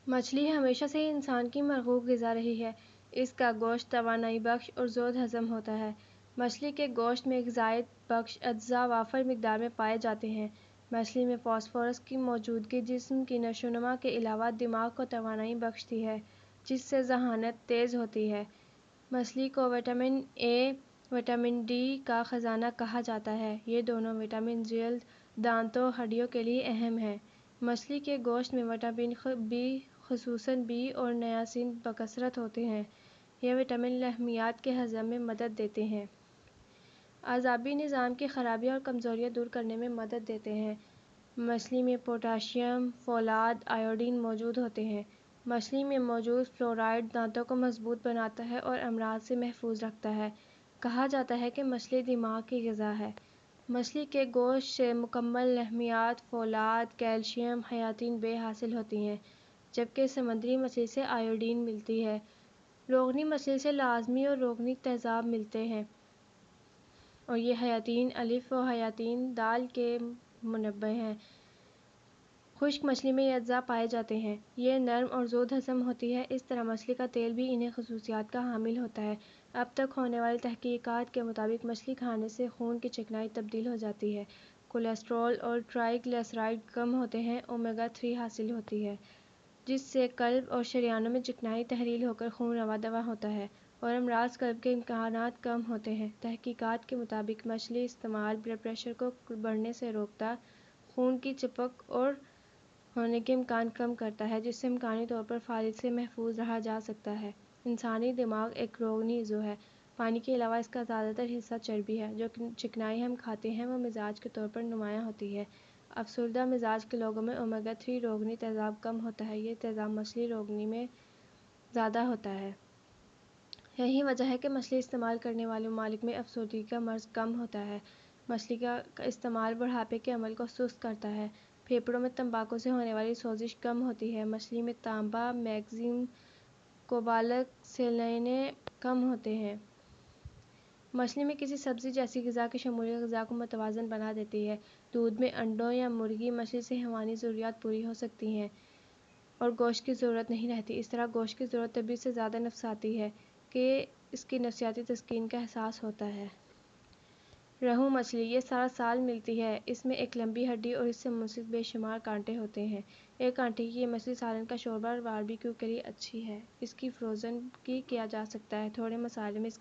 مچھلی ہمیشہ سے ہی انسان کی مرغوب غذا رہی ہے۔ اس کا گوشت توانائی بخش اور زود ہضم ہوتا ہے۔ مچھلی کے گوشت میں غذائیت بخش اجزاء وافر مقدار میں پائے جاتے ہیں۔ مچھلی میں فاسفورس کی موجودگی جسم کی نشو و نما کے علاوہ دماغ کو توانائی بخشتی ہے، جس سے ذہانت تیز ہوتی ہے۔ مچھلی کو وٹامن اے، وٹامن ڈی کا خزانہ کہا جاتا ہے۔ یہ دونوں وٹامن جلد، دانتوں، ہڈیوں کے لیے اہم ہیں۔ مچھلی کے گوشت میں وٹامن بی، خصوصاً بی اور نیاسین بکثرت ہوتے ہیں۔ یہ وٹامن لحمیات کے ہضم میں مدد دیتے ہیں۔ اعصابی نظام کی خرابیاں اور کمزوریاں دور کرنے میں مدد دیتے ہیں۔ مچھلی میں پوٹاشیم، فولاد، آیوڈین موجود ہوتے ہیں۔ مچھلی میں موجود فلورائڈ دانتوں کو مضبوط بناتا ہے اور امراض سے محفوظ رکھتا ہے۔ کہا جاتا ہے کہ مچھلی دماغ کی غذا ہے۔ مچھلی کے گوشت سے مکمل لحمیات، فولاد، کیلشیم، حیاتین بے حاصل ہوتی ہیں، جبکہ سمندری مچھلی سے آیوڈین ملتی ہے۔ روگنی مچھلی سے لازمی اور روگنی تیزاب ملتے ہیں اور یہ حیاتین الف و حیاتین دال کے منبع ہیں۔ خشک مچھلی میں یہ اجزاء پائے جاتے ہیں۔ یہ نرم اور زود ہضم ہوتی ہے۔ اس طرح مچھلی کا تیل بھی انہی خصوصیات کا حامل ہوتا ہے۔ اب تک ہونے والی تحقیقات کے مطابق مچھلی کھانے سے خون کی چکنائی تبدیل ہو جاتی ہے، کولیسٹرول اور ٹرائی گلیسرائڈ کم ہوتے ہیں، اومیگا 3 حاصل ہوتی ہے، جس سے قلب اور شریانوں میں چکنائی تحلیل ہوکر خون رواں دواں ہوتا ہے اور امراض قلب کے امکانات کم ہوتے ہیں۔ تحقیقات کے مطابق مچھلی استعمال بلڈ پریشر کو بڑھنے سے روکتا، خون کی چپک اور ہونے کے امکان کم کرتا ہے، جس سے امکانی طور پر فالج سے محفوظ رہا جا سکتا ہے۔ انسانی دماغ ایک روگنی عضو ہے۔ پانی کے علاوہ اس کا زیادہ تر حصہ چربی ہے۔ جو چکنائی ہم کھاتے ہیں وہ مزاج کے طور پر نمایاں ہوتی ہے۔ افسردہ مزاج کے لوگوں میں اومیگا 3 روگنی تیزاب کم ہوتا ہے۔ یہ تیزاب مچھلی روگنی میں زیادہ ہوتا ہے۔ یہی وجہ ہے کہ مچھلی استعمال کرنے والے ممالک میں افسردگی کا مرض کم ہوتا ہے۔ مچھلی کا استعمال بڑھاپے کے عمل کو سست کرتا ہے۔ پھیپھڑوں میں تمباکو سے ہونے والی سوزش کم ہوتی ہے۔ مچھلی میں تانبا، میگنیزیم، کوبالٹ، سیلینیم کم ہوتے ہیں۔ مچھلی میں کسی سبزی جیسی غذا کی شمولیت غذا کو متوازن بنا دیتی ہے۔ دودھ میں انڈوں یا مرغی مچھلی سے حیوانی ضروریات پوری ہو سکتی ہیں اور گوشت کی ضرورت نہیں رہتی۔ اس طرح گوشت کی ضرورت طبیعی سے زیادہ نفساتی ہے کہ اس کی نفسیاتی تسکین کا احساس ہوتا ہے۔ رہو مچھلی یہ سارا سال ملتی ہے۔ اس میں ایک لمبی ہڈی اور اس سے منسلک بے شمار کانٹے ہوتے ہیں۔ ایک کانٹے کی یہ مچھلی سالن کا شوربہ اور باربیکیو کے لیے اچھی ہے۔ اس کی فروزن بھی کیا جا سکتا ہے۔ تھوڑے مسالے میں اس کا